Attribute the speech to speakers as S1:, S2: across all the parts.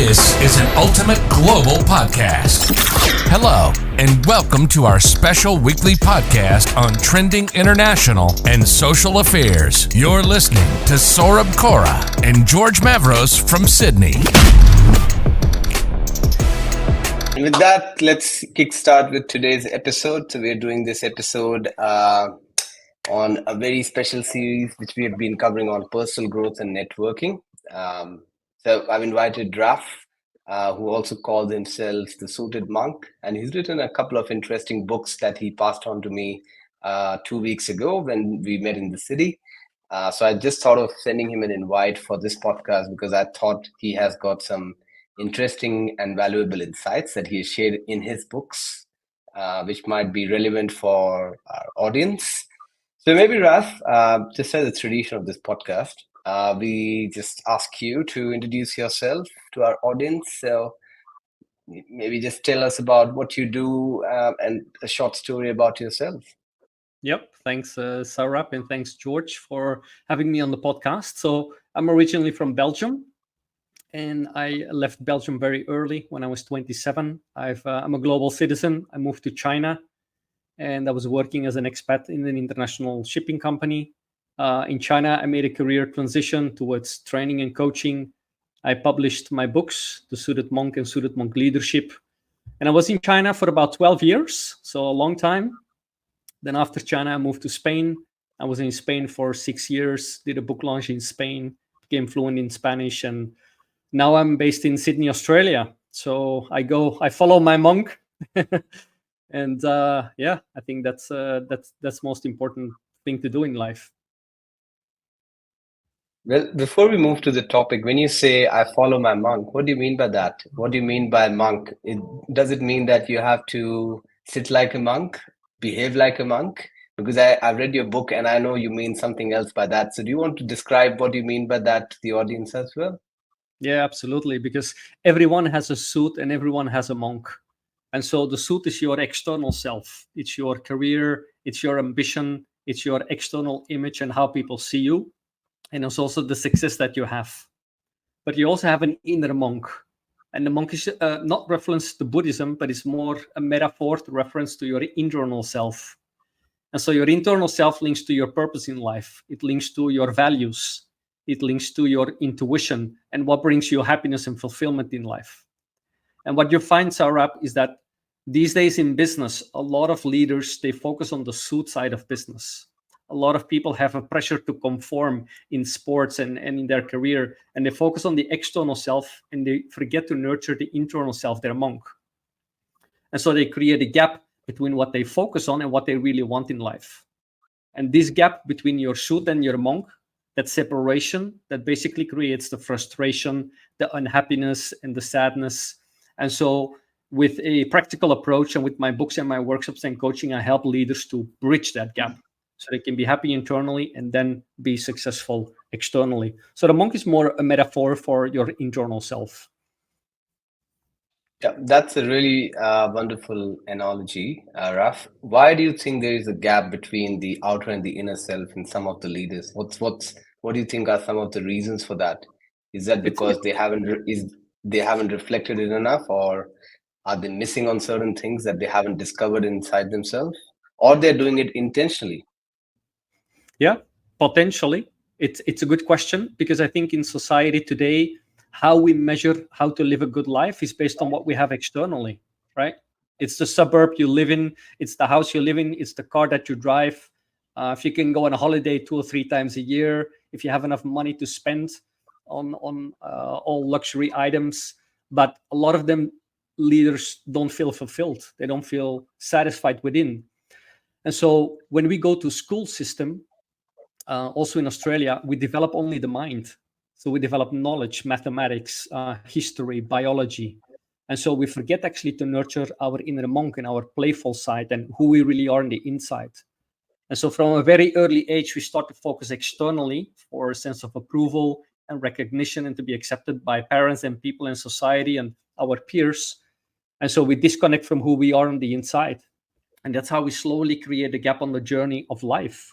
S1: This is an ultimate global podcast. Hello, and welcome to our special weekly podcast on trending international and social affairs. You're listening to Saurabh Kora and George Mavros from Sydney.
S2: And with that, let's kickstart with today's episode. So we're doing this episode on a very special series which we have been covering on personal growth and networking. So I've invited Raf, who also calls himself the Suited Monk, and he's written a couple of interesting books that he passed on to me 2 weeks ago when we met in the city. So I just thought of sending him an invite for this podcast because I thought he has got some interesting and valuable insights that he has shared in his books, which might be relevant for our audience. So maybe, Raf, just as a tradition of this podcast, we just ask you to introduce yourself to our audience. So maybe just tell us about what you do and a short story about yourself.
S3: Yep. Thanks, Saurabh, and thanks, George, for having me on the podcast. So I'm originally from Belgium, and I left Belgium very early when I was 27. I'm a global citizen. I moved to China, and I was working as an expat in an international shipping company. In China, I made a career transition towards training and coaching. I published my books, The Suited Monk and Suited Monk Leadership. And I was in China for about 12 years, so a long time. Then after China, I moved to Spain. I was in Spain for 6 years, did a book launch in Spain, became fluent in Spanish, and now I'm based in Sydney, Australia. So I follow my monk. And I think that's most important thing to do in life.
S2: Well, before we move to the topic, when you say I follow my monk, what do you mean by that? What do you mean by monk? Does it mean that you have to sit like a monk, behave like a monk? Because I read your book and I know you mean something else by that. So do you want to describe what you mean by that to the audience as well?
S3: Yeah, absolutely. Because everyone has a suit and everyone has a monk. And so the suit is your external self. It's your career, it's your ambition, it's your external image and how people see you. And it's also the success that you have. But you also have an inner monk. And the monk is not reference to Buddhism, but it's more a metaphor to reference to your internal self. And so your internal self links to your purpose in life. It links to your values. It links to your intuition and what brings you happiness and fulfillment in life. And what you find, Saurabh, is that these days in business, a lot of leaders, they focus on the suit side of business. A lot of people have a pressure to conform in sports and in their career, and they focus on the external self and they forget to nurture the internal self, their monk. And so they create a gap between what they focus on and what they really want in life. And this gap between your suit and your monk, that separation, that basically creates the frustration, the unhappiness, and the sadness. And so with a practical approach and with my books and my workshops and coaching, I help leaders to bridge that gap so they can be happy internally and then be successful externally. So the monk is more a metaphor for your internal self.
S2: Yeah, that's a really wonderful analogy, Raf. Why do you think there is a gap between the outer and the inner self in some of the leaders? What do you think are some of the reasons for that? Is that because they haven't reflected it enough, or are they missing on certain things that they haven't discovered inside themselves, or they're doing it intentionally?
S3: Yeah, potentially. It's a good question because I think in society today, how we measure how to live a good life is based on what we have externally, right? It's the suburb you live in, it's the house you live in, it's the car that you drive. If you can go on a holiday 2 or 3 times a year, if you have enough money to spend on all luxury items, but a lot of them leaders don't feel fulfilled. They don't feel satisfied within. And so when we go to school system, also in Australia, we develop only the mind. So we develop knowledge, mathematics, history, biology. And so we forget actually to nurture our inner monk and our playful side and who we really are on the inside. And so from a very early age, we start to focus externally for a sense of approval and recognition and to be accepted by parents and people in society and our peers. And so we disconnect from who we are on the inside. And that's how we slowly create a gap on the journey of life.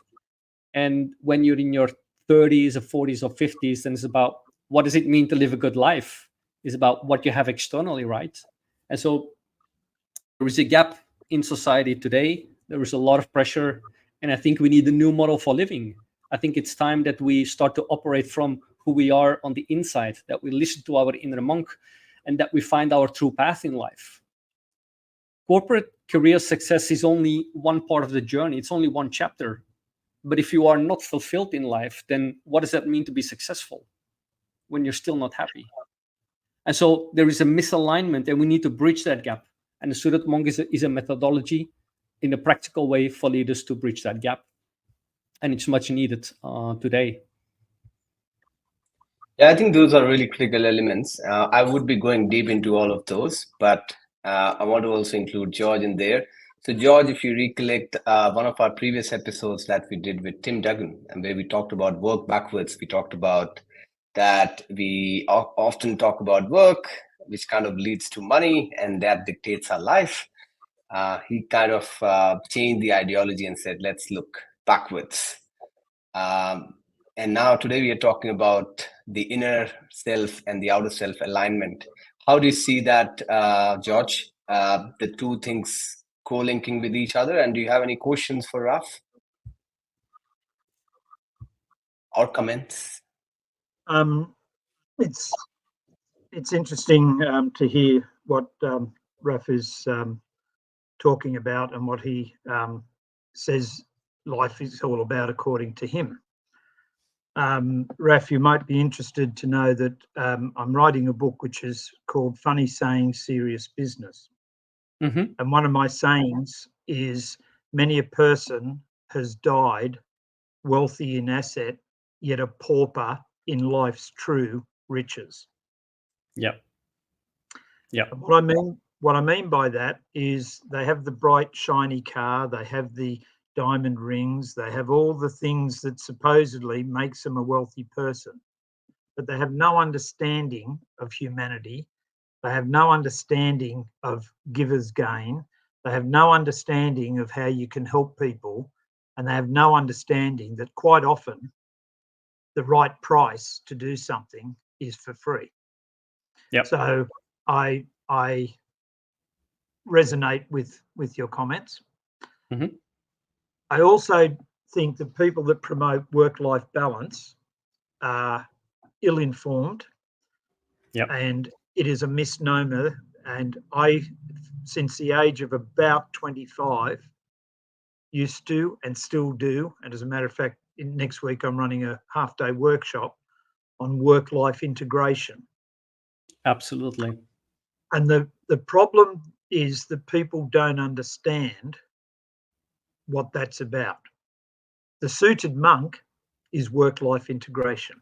S3: And when you're in your 30s or 40s or 50s, then it's about what does it mean to live a good life? It's about what you have externally, right? And so there is a gap in society today. There is a lot of pressure, and I think we need a new model for living. I think it's time that we start to operate from who we are on the inside, that we listen to our inner monk, and that we find our true path in life. Corporate career success is only one part of the journey. It's only one chapter. But if you are not fulfilled in life, then what does that mean to be successful when you're still not happy? And so there is a misalignment, and we need to bridge that gap. And the Suited Monk is a methodology in a practical way for leaders to bridge that gap. And it's much needed today.
S2: Yeah, I think those are really critical elements. I would be going deep into all of those, but I want to also include George in there. So, George, if you recollect one of our previous episodes that we did with Tim Duggan, and where we talked about work backwards, we talked about that we often talk about work, which kind of leads to money, and that dictates our life. He kind of changed the ideology and said, let's look backwards. And now today we are talking about the inner self and the outer self alignment. How do you see that, George? The two things co-linking with each other. And do you have any questions for Raf or comments?
S4: It's interesting to hear what Raf is talking about and what he says life is all about according to him. Raf, you might be interested to know that I'm writing a book which is called Funny Sayings, Serious Business.
S3: Mm-hmm.
S4: And one of my sayings is, many a person has died wealthy in asset, yet a pauper in life's true riches.
S3: Yeah. Yeah.
S4: And what I mean by that is they have the bright, shiny car, they have the diamond rings, they have all the things that supposedly makes them a wealthy person, but they have no understanding of humanity. They have no understanding of giver's gain. They have no understanding of how you can help people, and they have no understanding that quite often the right price to do something is for free.
S3: Yep.
S4: So I resonate with your comments.
S3: Mm-hmm.
S4: I also think that people that promote work-life balance are ill-informed.
S3: Yep.
S4: And it is a misnomer. And I, since the age of about 25, used to and still do. And as a matter of fact, next week I'm running a half-day workshop on work-life integration.
S3: Absolutely.
S4: And the problem is that people don't understand what that's about. The Suited Monk is work-life integration.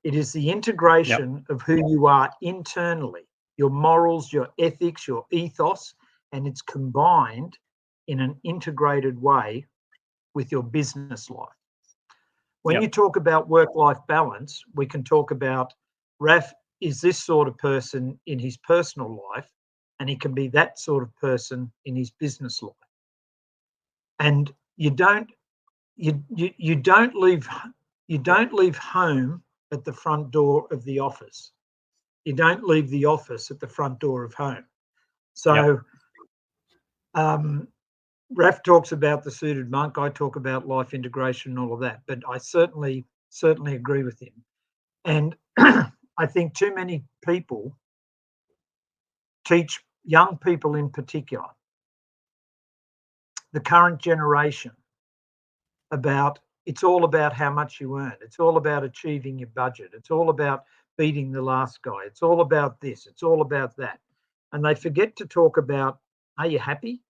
S4: It is the integration of who you are internally, your morals, your ethics, your ethos, and it's combined in an integrated way with your business life. When you talk about work-life balance, we can talk about Raf is this sort of person in his personal life, and he can be that sort of person in his business life. And you don't leave home at the front door of the office. You don't leave the office at the front door of home. So Raf talks about the Suited Monk. I talk about life integration and all of that, but I certainly agree with him. And I think too many people teach young people in particular, the current generation, about it's all about how much you earn. It's all about achieving your budget. It's all about beating the last guy. It's all about this. It's all about that. And they forget to talk about, are you happy?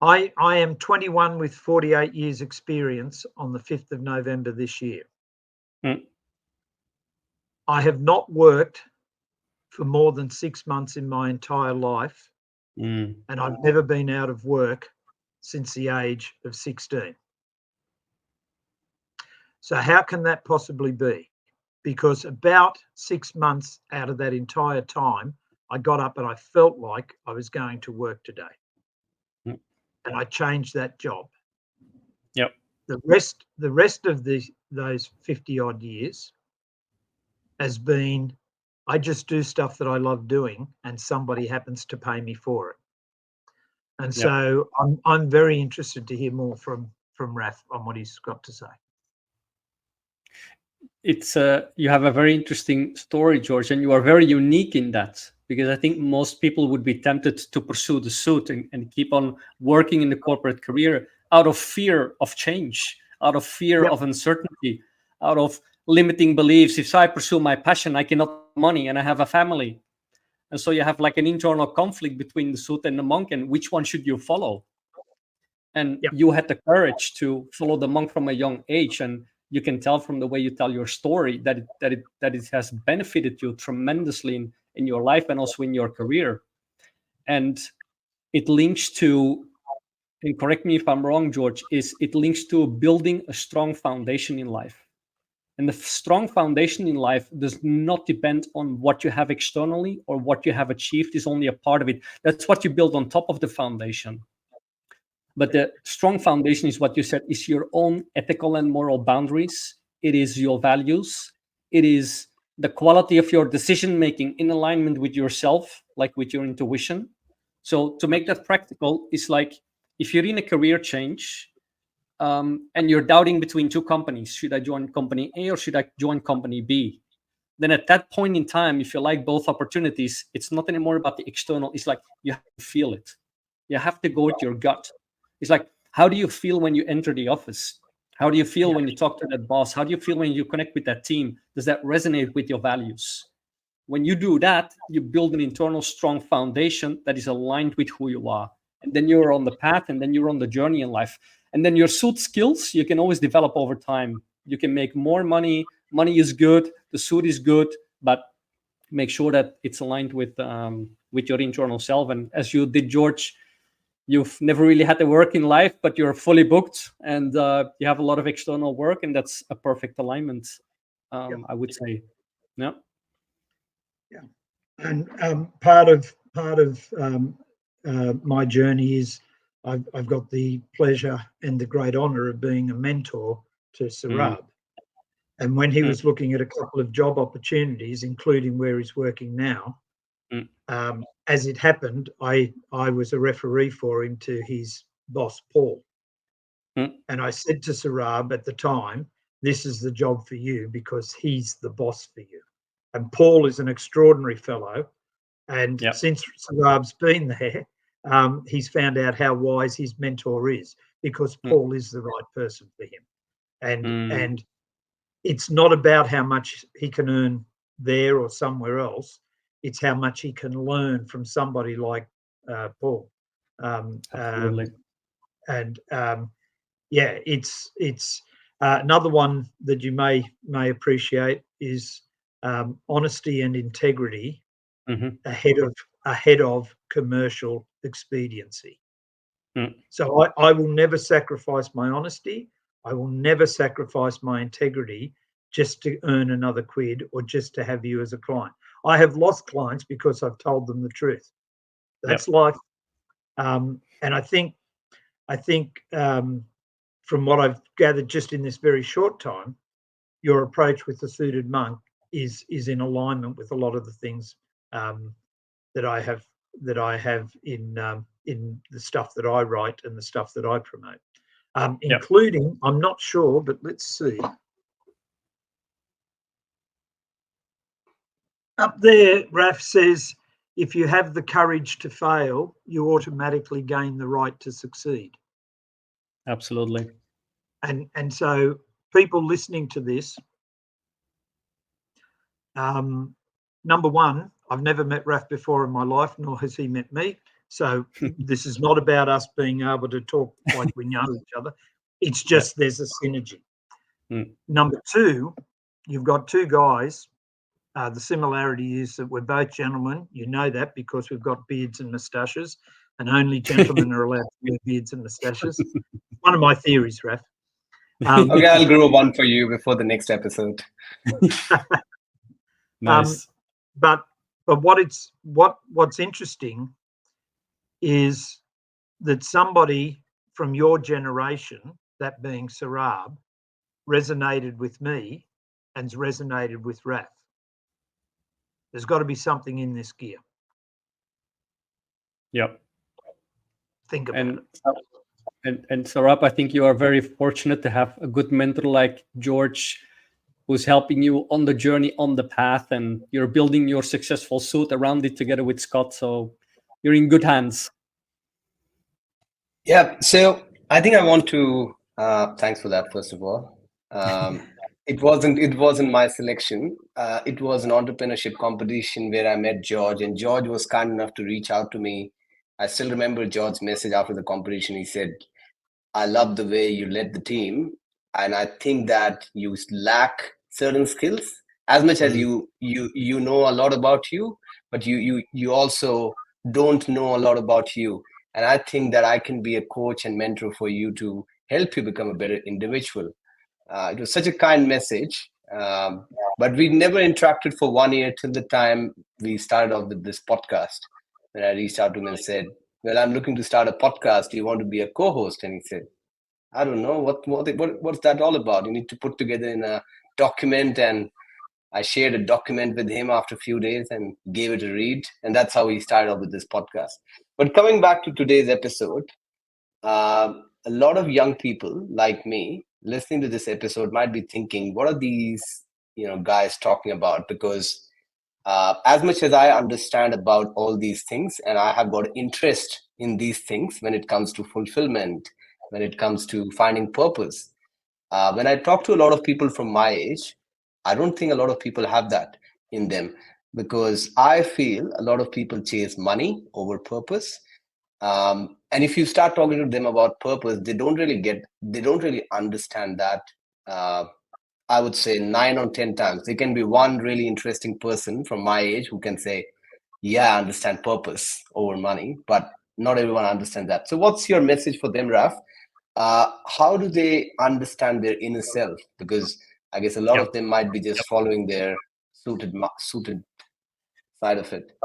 S4: I am 21 with 48 years experience on the 5th of November this year. I have not worked for more than 6 months in my entire life. And I've never been out of work since the age of 16. So how can that possibly be? Because about 6 months out of that entire time, I got up and I felt like I was going to work today. And I changed that job.
S3: Yep.
S4: The rest of those 50 odd years has been I just do stuff that I love doing, and somebody happens to pay me for it. And so I'm very interested to hear more from Raf on what he's got to say.
S3: It's you have a very interesting story, George, and you are very unique in that, because I think most people would be tempted to pursue the suit and keep on working in the corporate career out of fear of change, out of fear of uncertainty, out of limiting beliefs. If I pursue my passion, I cannot make money and I have a family. And so you have like an internal conflict between the suit and the monk, and which one should you follow? And you had the courage to follow the monk from a young age, and you can tell from the way you tell your story that it has benefited you tremendously in your life and also in your career. And it links to, and correct me if I'm wrong, George, it links to building a strong foundation in life. And the strong foundation in life does not depend on what you have externally or what you have achieved is only a part of it. That's what you build on top of the foundation. But the strong foundation is what you said, is your own ethical and moral boundaries. It is your values. It is the quality of your decision-making in alignment with yourself, like with your intuition. So to make that practical, it's like if you're in a career change, and you're doubting between two companies, should I join company A or should I join company B? Then at that point in time, if you like both opportunities, it's not anymore about the external. It's like you have to feel it. You have to go with your gut. It's like, how do you feel when you enter the office? How do you feel when you talk to that boss? How do you feel when you connect with that team? Does that resonate with your values? When you do that, you build an internal strong foundation that is aligned with who you are. And then you're on the path, and then you're on the journey in life. And then your suit skills, you can always develop over time. You can make more money. Money is good. The suit is good, but make sure that it's aligned with your internal self. And as you did, George, you've never really had to work in life, but you're fully booked, and you have a lot of external work, and that's a perfect alignment, I would say. Yeah.
S4: Yeah. And part of my journey is I've got the pleasure and the great honour of being a mentor to Sarab. And when he was looking at a couple of job opportunities, including where he's working now, as it happened, I was a referee for him to his boss, Paul. And I said to Sarab at the time, this is the job for you because he's the boss for you. And Paul is an extraordinary fellow. And since Sarab's been there, he's found out how wise his mentor is, because Paul is the right person for him. And it's not about how much he can earn there or somewhere else. It's how much he can learn from somebody like Paul.
S3: Absolutely.
S4: It's another one that you may appreciate is honesty and integrity ahead of commercial expediency. So I will never sacrifice my honesty. I will never sacrifice my integrity just to earn another quid or just to have you as a client. I have lost clients because I've told them the truth. That's life. And I think from what I've gathered just in this very short time, your approach with the suited monk is in alignment with a lot of the things that I have in the stuff that I write and the stuff that I promote, including, I'm not sure, but let's see. Up there, Raf says, if you have the courage to fail, you automatically gain the right to succeed.
S3: Absolutely.
S4: And so people listening to this, number one, I've never met Raf before in my life, nor has he met me. So this is not about us being able to talk like we know each other. It's just there's a synergy. Number two, you've got two guys. The similarity is that we're both gentlemen. You know that because we've got beards and moustaches, and only gentlemen are allowed to wear beards and moustaches. One of my theories, Raf.
S2: Okay, I'll grow one for you before the next episode.
S3: Nice.
S4: But what's interesting is that somebody from your generation, that being Sarab, resonated with me and's resonated with Raf. There's got to be something in this gear.
S3: Yep.
S4: Think about it.
S3: And so, Raf, I think you are very fortunate to have a good mentor like George, who's helping you on the journey, on the path, and you're building your successful suit around it together with Scott. So you're in good hands.
S2: Yeah, so I think I want to thanks for that, first of all. It wasn't my selection. It was an entrepreneurship competition where I met George, and George was kind enough to reach out to me. I still remember George's message after the competition. He said, I love the way you led the team, and I think that you lack certain skills as much as you know a lot about you, but you also don't know a lot about you. And I think that I can be a coach and mentor for you to help you become a better individual. It was such a kind message, but we never interacted for 1 year till the time we started off with this podcast. When I reached out to him and said, "Well, I'm looking to start a podcast. Do you want to be a co-host?" And he said, "I don't know what's that all about. You need to put together in a document." And I shared a document with him after a few days and gave it a read, and that's how we started off with this podcast. But coming back to today's episode, a lot of young people like me listening to this episode might be thinking, "What are these guys talking about?" Because as much as I understand about all these things, and I have got interest in these things when it comes to fulfillment, when it comes to finding purpose, when I talk to a lot of people from my age, I don't think a lot of people have that in them, because I feel a lot of people chase money over purpose. And if you start talking to them about purpose, they don't really understand that. I would say 9 or 10 times. There can be one really interesting person from my age who can say, "Yeah, I understand purpose over money," but not everyone understands that. So, what's your message for them, Raf? How do they understand their inner self? Because I guess a lot of them might be just following their suited side of it.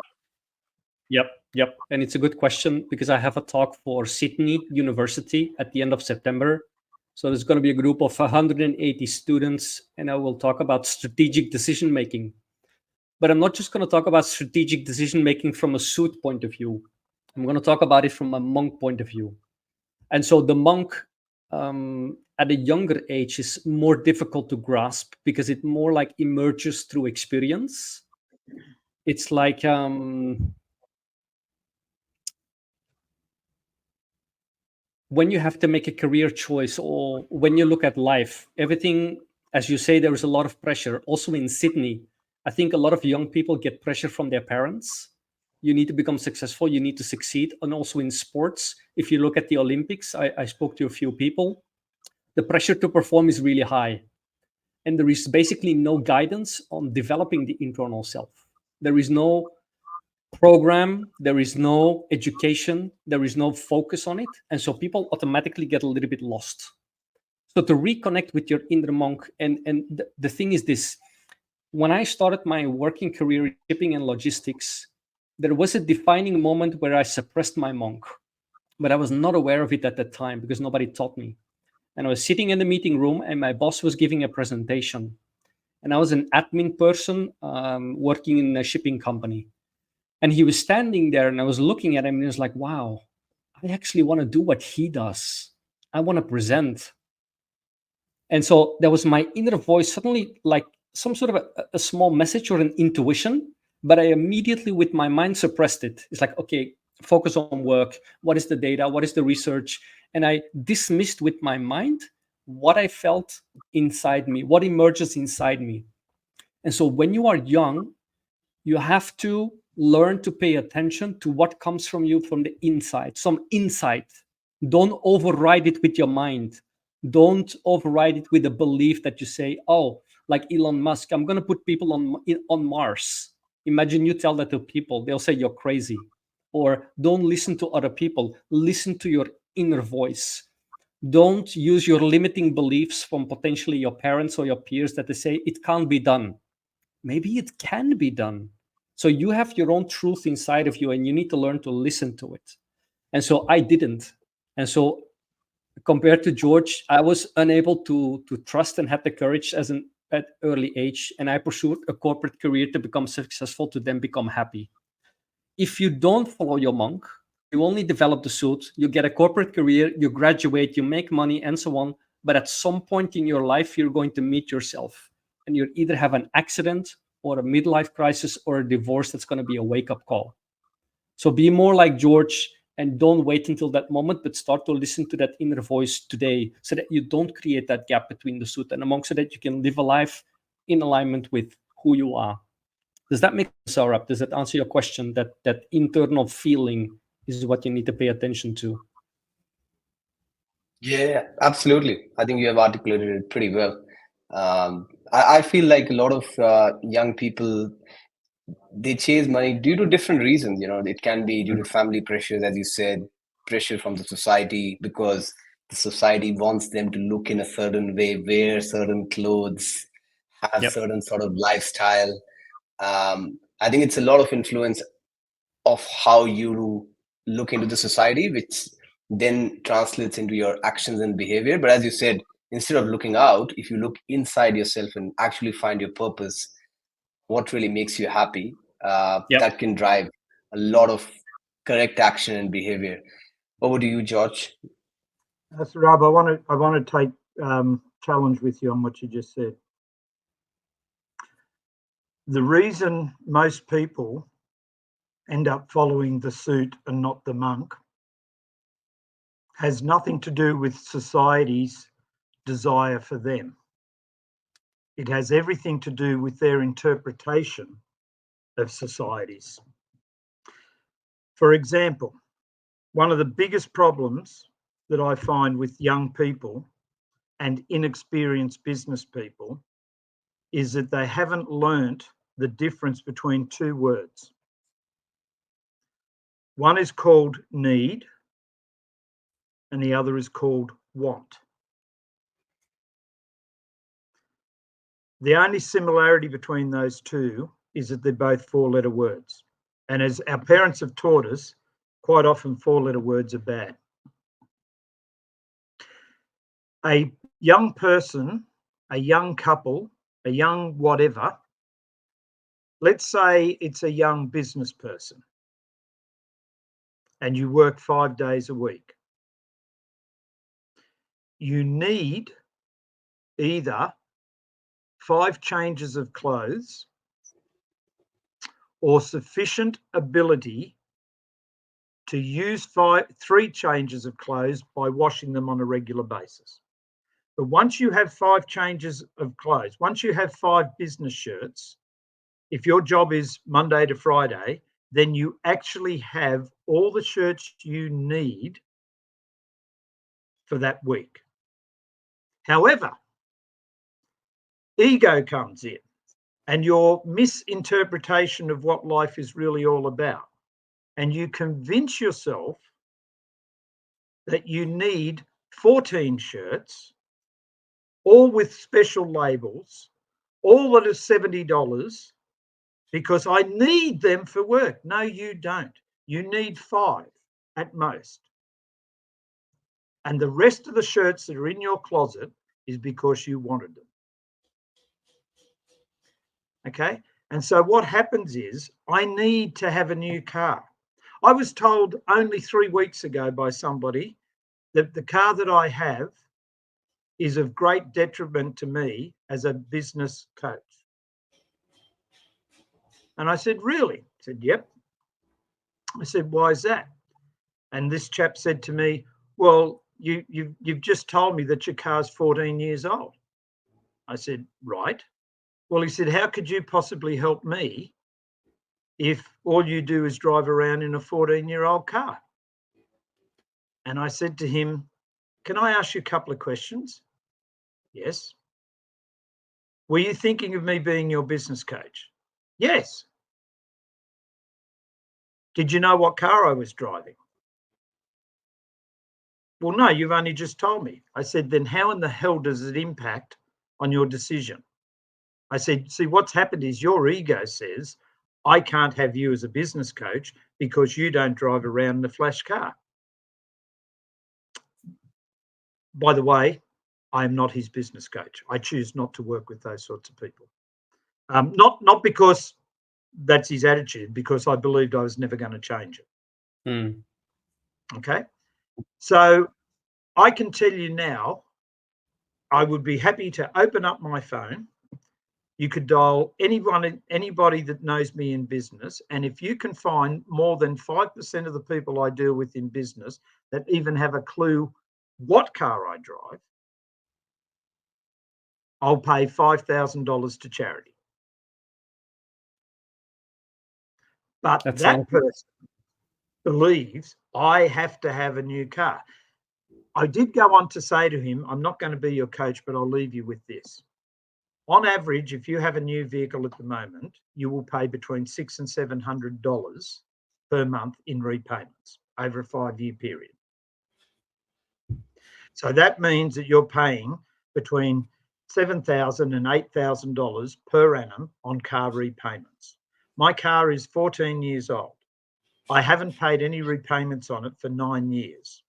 S3: Yep. And it's a good question because I have a talk for Sydney University at the end of September. So there's going to be a group of 180 students, and I will talk about strategic decision making. But I'm not just going to talk about strategic decision making from a suit point of view. I'm going to talk about it from a monk point of view. And so the monk at a younger age is more difficult to grasp because it more like emerges through experience. It's like when you have to make a career choice, or when you look at life, everything, as you say, there is a lot of pressure. Also in Sydney, I think a lot of young people get pressure from their parents. You need to become successful, you need to succeed. And also in sports, if you look at the Olympics, I spoke to a few people, the pressure to perform is really high. And there is basically no guidance on developing the internal self. There is no program, there is no education, there is no focus on it. And so people automatically get a little bit lost. So to reconnect with your inner monk, and the thing is this, when I started my working career in shipping and logistics, there was a defining moment where I suppressed my monk, but I was not aware of it at that time because nobody taught me. And I was sitting in the meeting room and my boss was giving a presentation. And I was an admin person working in a shipping company. And he was standing there and I was looking at him and he was like, wow, I actually want to do what he does. I want to present. And so there was my inner voice suddenly like some sort of a small message or an intuition, but I immediately with my mind suppressed it. It's like, okay, focus on work. What is the data? What is the research? And I dismissed with my mind what I felt inside me, what emerges inside me. And so when you are young, you have to learn to pay attention to what comes from you from the inside, some insight. Don't override it with your mind. Don't override it with a belief that you say, oh, like Elon Musk, I'm going to put people on Mars. Imagine you tell that to people, they'll say you're crazy. Or don't listen to other people. Listen to your inner voice. Don't use your limiting beliefs from potentially your parents or your peers that they say it can't be done. Maybe it can be done. So you have your own truth inside of you and you need to learn to listen to it. And so I didn't. And so compared to George, I was unable to trust and have the courage as a at early age, and I pursued a corporate career to become successful, to then become happy. If you don't follow your monk, you only develop the suit, you get a corporate career, you graduate, you make money, and so on. But at some point in your life, you're going to meet yourself, and you either have an accident or a midlife crisis or a divorce that's going to be a wake-up call. So be more like George and don't wait until that moment, but start to listen to that inner voice today so that you don't create that gap between the suit and the monk, so that you can live a life in alignment with who you are. Does that make sense, Saurabh? Does that answer your question? That internal feeling is what you need to pay attention to.
S2: Yeah, absolutely. I think you have articulated it pretty well. I feel like a lot of young people, they chase money due to different reasons. It can be due to family pressures, as you said, pressure from the society, because the society wants them to look in a certain way, wear certain clothes, have
S3: Yep.
S2: certain sort of lifestyle. I think it's a lot of influence of how you look into the society, which then translates into your actions and behavior. But as you said, instead of looking out, if you look inside yourself and actually find your purpose, what really makes you happy,
S3: Yep.
S2: that can drive a lot of correct action and behavior. Over to you, George.
S4: So Rob, I want to take challenge with you on what you just said. The reason most people end up following the suit and not the monk has nothing to do with society's desire for them. It has everything to do with their interpretation of societies. For example, one of the biggest problems that I find with young people and inexperienced business people is that they haven't learnt the difference between two words. One is called need and the other is called want. The only similarity between those two is that they're both four-letter words. And as our parents have taught us, quite often four-letter words are bad. A young person, a young couple, a young whatever, let's say it's a young business person and you work 5 days a week. You need either 5 changes of clothes or sufficient ability to use 3 changes of clothes by washing them on a regular basis. But once you have 5 changes of clothes, once you have 5 business shirts, if your job is Monday to Friday, then you actually have all the shirts you need for that week. However, ego comes in and your misinterpretation of what life is really all about. And you convince yourself that you need 14 shirts, all with special labels, all that is $70, because I need them for work. No, you don't. You need 5 at most. And the rest of the shirts that are in your closet is because you wanted them. Okay? And so what happens is I need to have a new car. I was told only 3 weeks ago by somebody that the car that I have is of great detriment to me as a business coach. And I said, really? He said, yep. I said, why is that? And this chap said to me, well, you've just told me that your car's 14 years old. I said, right. Well, he said, how could you possibly help me if all you do is drive around in a 14-year-old car? And I said to him, can I ask you a couple of questions? Yes. Were you thinking of me being your business coach? Yes. Did you know what car I was driving? Well, no, you've only just told me. I said, then how in the hell does it impact on your decision? I said, see, what's happened is your ego says, I can't have you as a business coach because you don't drive around in a flash car. By the way, I am not his business coach. I choose not to work with those sorts of people. Not because that's his attitude, because I believed I was never going to change it. Okay? So I can tell you now, I would be happy to open up my phone. You could dial anybody that knows me in business. And if you can find more than 5% of the people I deal with in business that even have a clue what car I drive, I'll pay $5,000 to charity. But that person believes I have to have a new car. I did go on to say to him, I'm not going to be your coach, but I'll leave you with this. On average, if you have a new vehicle at the moment, you will pay between $600 and $700 per month in repayments over a 5-year period. So that means that you're paying between $7,000 and $8,000 per annum on car repayments. My car is 14 years old. I haven't paid any repayments on it for 9 years.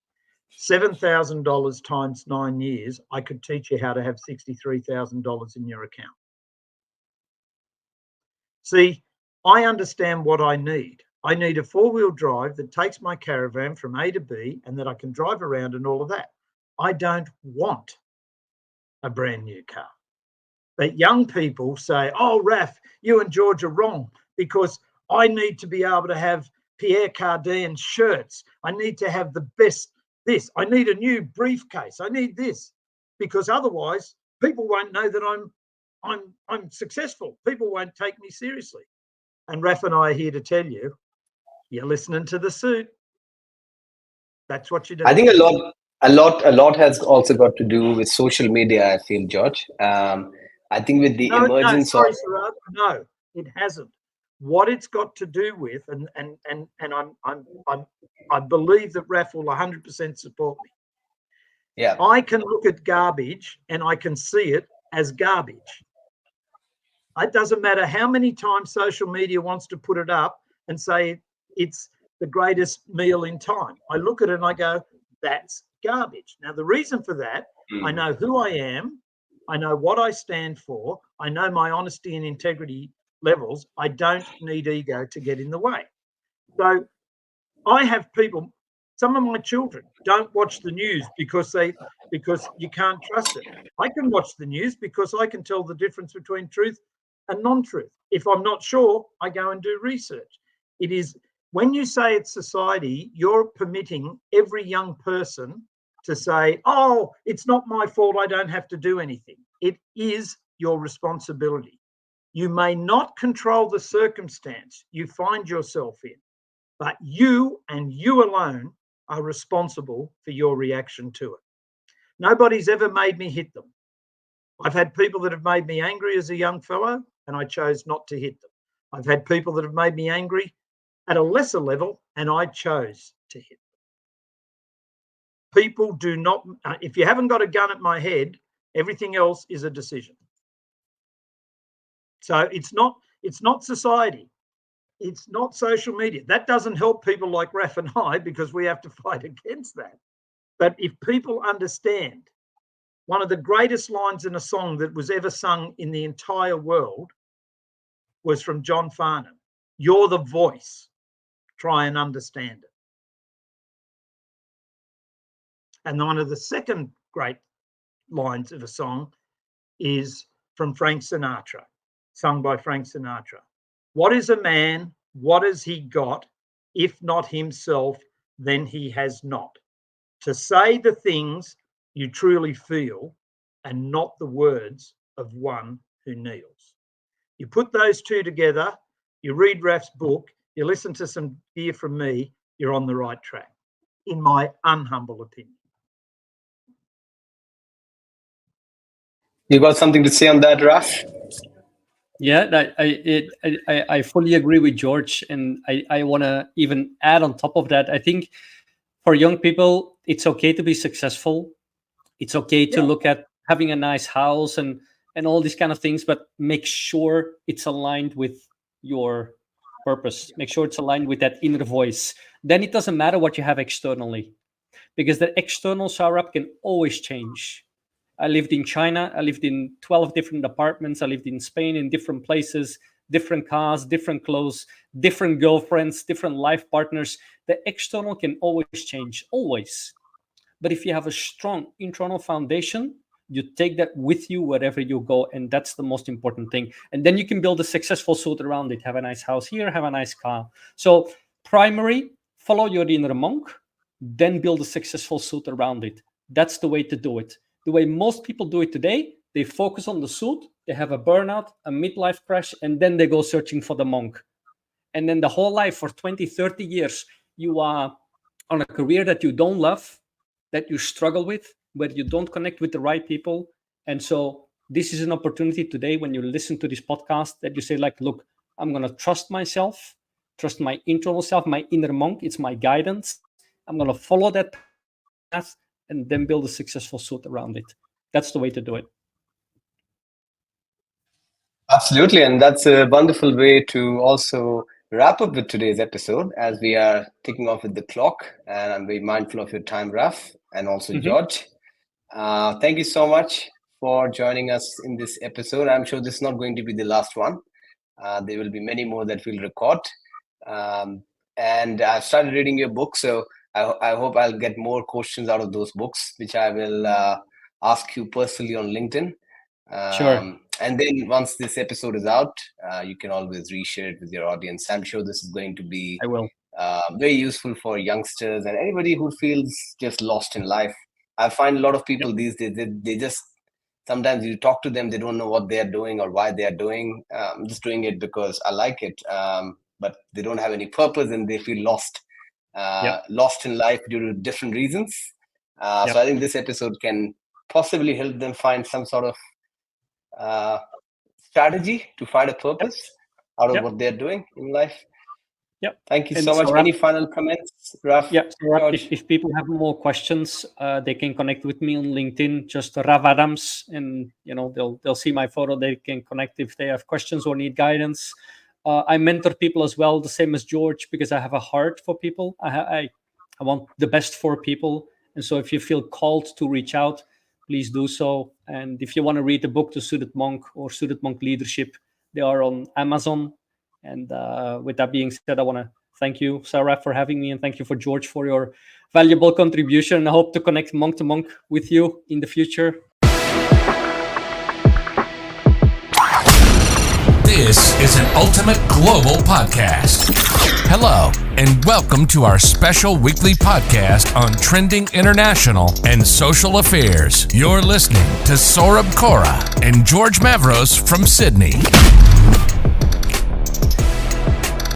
S4: $7,000 times 9 years, I could teach you how to have $63,000 in your account. See, I understand what I need. I need a 4-wheel drive that takes my caravan from A to B and that I can drive around and all of that. I don't want a brand new car. But young people say, oh, Raf, you and George are wrong because I need to be able to have Pierre Cardin shirts. I need to have the best this. I need a new briefcase. I need this because otherwise people won't know that I'm successful. People won't take me seriously. And Raf and I are here to tell you, you're listening to the suit. That's what you do.
S2: I think a lot has also got to do with social media. I feel, George. I think with the emergence of
S4: no, it hasn't. What it's got to do with, and I believe that Raf will 100% support me.
S2: Yeah,
S4: I can look at garbage and I can see it as garbage. It doesn't matter how many times social media wants to put it up and say it's the greatest meal in time. I look at it and I go, that's garbage. Now, the reason for that, I know who I am. I know what I stand for. I know my honesty and integrity levels. I don't need ego to get in the way. So I have people, some of my children don't watch the news because you can't trust it. I can watch the news because I can tell the difference between truth and non-truth. If I'm not sure, I go and do research. It is when you say it's society, you're permitting every young person to say, oh, it's not my fault, I don't have to do anything. It is your responsibility. You may not control the circumstance you find yourself in, but you and you alone are responsible for your reaction to it. Nobody's ever made me hit them. I've had people that have made me angry as a young fellow, and I chose not to hit them. I've had people that have made me angry at a lesser level, and I chose to hit them. People do not, if you haven't got a gun at my head, everything else is a decision. So it's not society. It's not social media. That doesn't help people like Raf and I because we have to fight against that. But if people understand, one of the greatest lines in a song that was ever sung in the entire world was from John Farnham. You're the voice. Try and understand it. And one of the second great lines of a song is from Frank Sinatra, sung by Frank Sinatra. What is a man? What has he got? If not himself, then he has not. To say the things you truly feel and not the words of one who kneels. You put those two together, you read Raf's book, you listen to some gear from me, you're on the right track, in my unhumble opinion.
S2: You got something to say on that, Raf?
S3: Yeah, I fully agree with George, and I want to even add on top of that. I think for young people, it's okay to be successful. It's okay to look at having a nice house and all these kind of things, but make sure it's aligned with your purpose. Make sure it's aligned with that inner voice. Then it doesn't matter what you have externally, because the external shower up can always change. I lived in China. I lived in 12 different apartments. I lived in Spain, in different places, different cars, different clothes, different girlfriends, different life partners. The external can always change, always. But if you have a strong internal foundation, you take that with you wherever you go. And that's the most important thing. And then you can build a successful suit around it. Have a nice house here, have a nice car. So primary, follow your inner monk, then build a successful suit around it. That's the way to do it. The way most people do it today, they focus on the suit, they have a burnout, a midlife crash, and then they go searching for the monk. And then the whole life for 20, 30 years, you are on a career that you don't love, that you struggle with, where you don't connect with the right people. And so this is an opportunity today when you listen to this podcast that you say, like, look, I'm going to trust myself, trust my internal self, my inner monk. It's my guidance. I'm going to follow that path and then build a successful suit around it. That's the way to do it.
S2: Absolutely. And that's a wonderful way to also wrap up with today's episode as we are ticking off with the clock. And I'm very mindful of your time, Raf, and also George. Thank you so much for joining us in this episode. I'm sure this is not going to be the last one. There will be many more that we'll record. And I've started reading your book, so I hope I'll get more questions out of those books, which I will ask you personally on LinkedIn.
S3: Sure.
S2: And then once this episode is out, you can always reshare it with your audience. I'm sure this is going to be very useful for youngsters and anybody who feels just lost in life. I find a lot of people these days, they just, sometimes you talk to them, they don't know what they're doing or why they're doing. I'm just doing it because I like it, but they don't have any purpose and they feel lost. Lost in life due to different reasons. So I think this episode can possibly help them find some sort of strategy to find a purpose out of what they're doing in life. Thank you so much. Any final comments, Raf?
S3: If people have more questions, they can connect with me on LinkedIn, just Raf Adams, and they'll see my photo. They can connect if they have questions or need guidance. I mentor people as well, the same as George, because I have a heart for people. I want the best for people. And so if you feel called to reach out, please do so. And if you want to read the book, The Suited Monk or Suited Monk Leadership, they are on Amazon. And with that being said, I want to thank you, Sarah, for having me. And thank you for George for your valuable contribution. I hope to connect monk to monk with you in the future.
S1: This is an Ultimate Global Podcast. Hello, and welcome to our special weekly podcast on trending international and social affairs. You're listening to Saurabh Kora and George Mavros from Sydney.